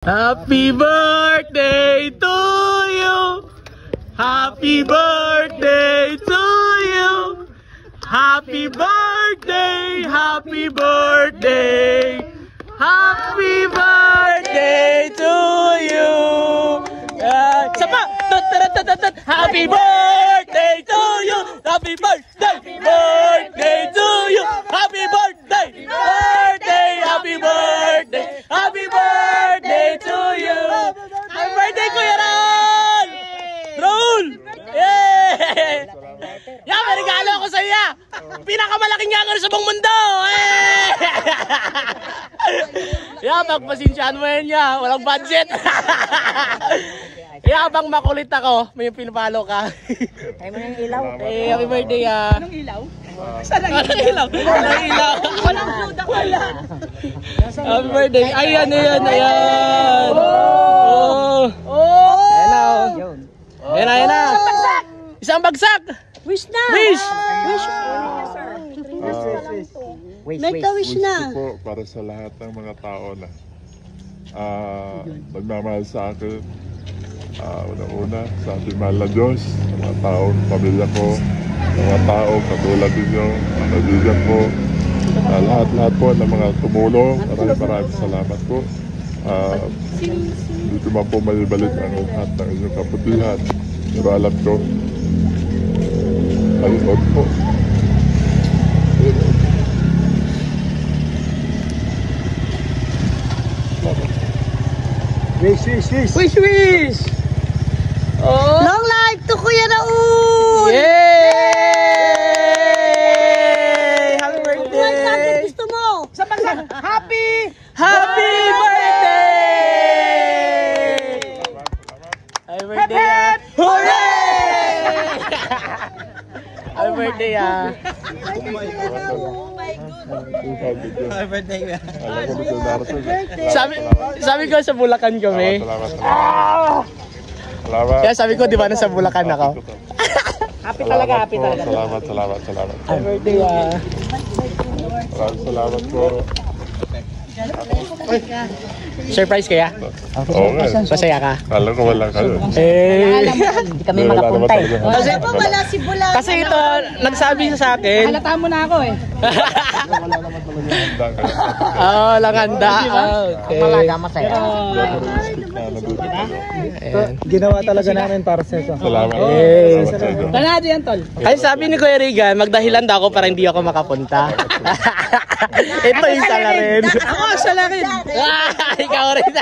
Happy birthday to you. Happy birthday to you. Happy birthday, happy birthday. Happy birthday to you. Sapa. Happy birthday to you. Happy birthday. Birthday to you. Happy birthday. Birthday, happy birthday. Happy birthday to you. Happy birthday, Kuya Raul! Raul! Yeah! Yan, may regalo ako sa iya. Pinakamalaking yanger sa buong mundo. Yeah, pagpasensyahan mo yan niya. Walang budget. Yeah, habang makulit ako, may pinapalo ka. Ay mo na yung ilaw. Hey, happy birthday ah. Anong ilaw? Saan ang ilaw? Walang ilaw. Walang food ako. Wala. Happy birthday. Ayan, ayan, ayan. Oh. Oh. Hello. Ayan na, ayan na. Isang bagsak. Wish na. Wish. Wish. Make a wish na. Wish ko po para sa lahat ng mga tao na nagmamahal sa akin. Una-una sa ating mahal na Diyos, sa mga taong pamilya ko, sa mga tao katulad ninyo, mga kaibigan ko, lahat-lahat po ng mga tumulong. Maraming salamat po. Hindi ko man po maibalik ang lahat ng inyong kaputihan. Pero alam ko, ayun po. Wish, wish, wish. Wish, wish. Oh. Long life to Kuya Raul! Yay! Happy birthday! What subject gusto mo? Sa bagsak. Happy! Happy birthday! Happy birthday! Hep, hep! Hooray! Happy birthday ah! Oh my God! Happy birthday! Alam ko na Sabi ko sa Bulacan kami. Salamat. Kaya sabi ko, di ba nasa Bulacan ako? Happy talaga, happy talaga. Salamat. Happy birthday ah! Maraming salamat po. Surprise kaya? Oo nga. Masaya ka? Alam ko wala kayo. Hindi kami makapunta eh. Kasi, Wala si Bulacan. kasi ito, nagsabi siya sa akin. Halata mo na ako eh. Oo, lang handa. Okay. Malaga masaya. Ginawa talaga namin para sa ito. Salamat. Panado yan, tol. Kasi sabi ni Kuya Regan, magdahilan daw ako para hindi ako makapunta. Ito yung sala rin. Ako, sala rin. Ikaw rin.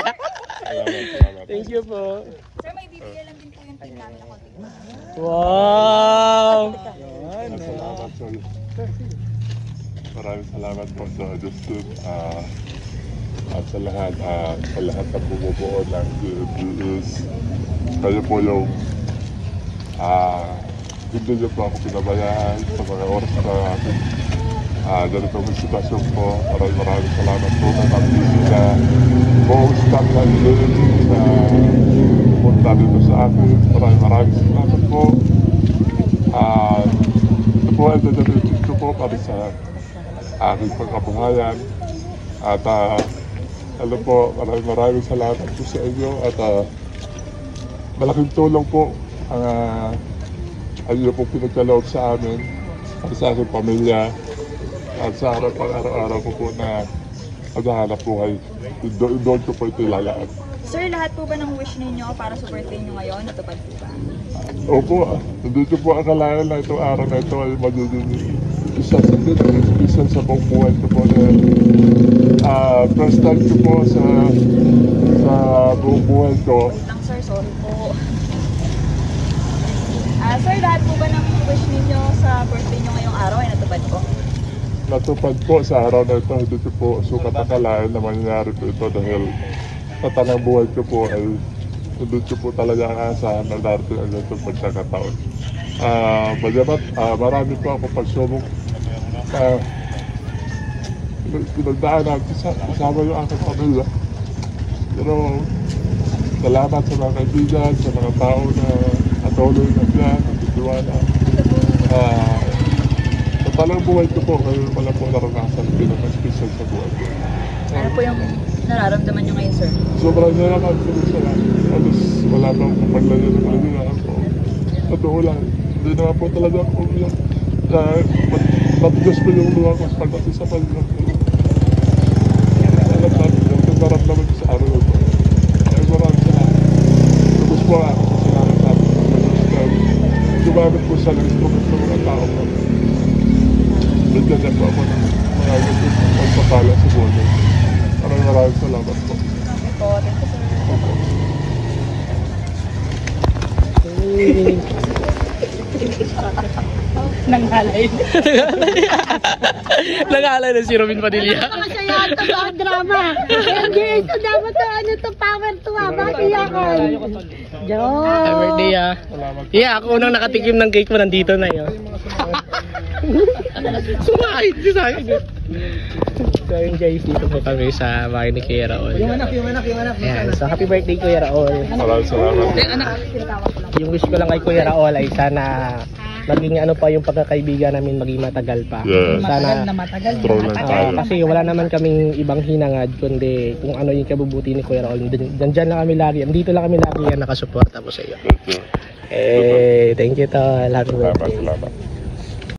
Thank you po. Sir, may bibigyan lang din po yung team namin na konti. Wow! Salamat po. Maraming salamat po sa Justin. At sa lahat ng bumubuo ng GMBS. Kayo po yung hindi niyo po ako pinabayaan sa mga oras na ganitong sitwasyon po. Maraming salamat po na nagbibigay na buong staff na din na pumunta dito sa akin. Maraming salamat po. Ito po ay dadalhin ko po para sa aking pagkabuhayan. At alam po, maraming salamat po sa inyo at malaking tulong po ang inyo pong pinagkaloob sa amin at sa aking pamilya at sa araw-araw po na paghahanap buhay. Doon ko po ito ilalaan. Sir, lahat po ba ng wish ninyo para sa birthday nyo ngayon? Natupad po ba? Opo, hindi ko po akalain na itong araw na ito ay magiging isa sa buong buhay ko po na first time ko po sa buong buhay ko. Lang sir, sorry po. Sir, lahat po ba ng wish ninyo sa birthday nyo ngayong araw ay natupad po? Natupad po sa araw na ito, hindi ko po sukat akalain na mangyayari po ito dahil sa tanang buhay ko po ay hindi ko po talaga aasahan na darating ang itong pagkakataon. Bagamat marami po ako pagsubok pinagdaan natin kasama yung aking pamilya. Pero salamat sa mga kaibigan, sa mga tao na patuloy na dyan, nagtitiwala. Sa talang buhay ko po, ngayon pala po naranasan pinaka-special sa buhay ko. Ano po yung nararamdaman nyo ngayon, sir? Sobrang salamat po sa lahat. Alos wala pa akong paglanyan ng kalimutan ko. Totoo lang. Hindi naman po talaga ako yung matigas po yung luha ko pagdating sa palitan ko. Alam natin yung nararamdaman ko sa araw na ito. Ay maraming salamat. Tapos po ako sa salamat natin. Gumamit po sa instrument ng mga tao ko. Nagdadyan po ako ng mga pagpapala sa buhay. Maraming salamat po. Okay po, thank you, sir. Nanghalay. Nag-aalala na si Robin Padilla. Masaya ito ba drama? Hindi ito dapat to ano to power to ha. Bakit iyakan? Happy Joke. birthday ah. Yeah, ako unang nakatikim ng cake mo nandito na yun. Sumakit siya sa akin. So yun guys, dito po kami sa bahay ni Kuya Raul. Yung anak. Ayan, so happy birthday Kuya Raul. Maraming salamat. Yung wish ko lang kay Kuya Raul ay sana maging ano pa yung pagkakaibigan namin maging matagal pa. Yeah. Sana Matagal. Strong lang tayo. kasi wala naman kaming ibang hinangad kundi kung ano yung kabubuti ni Kuya Raul. Diyan lang kami lagi. Andito lang kami lagi yan nakasuporta po sa iyo. Thank you. Thank you to lahat. Salamat.